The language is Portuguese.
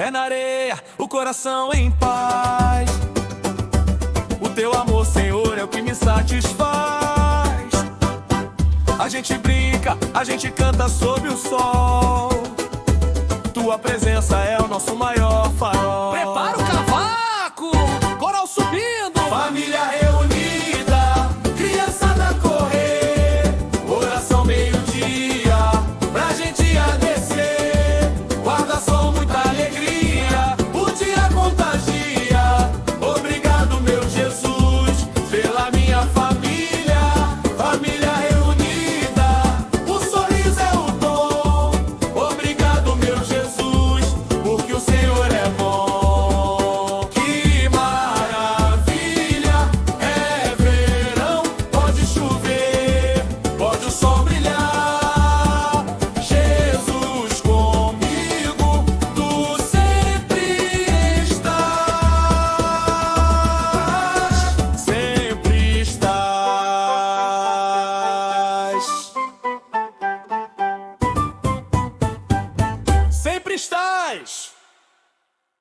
pé na areia, o coração em paz. O teu amor, Senhor, é o que me satisfaz. A gente brinca, a gente canta sob o sol. Tua presença é o nosso maior farol. Prepara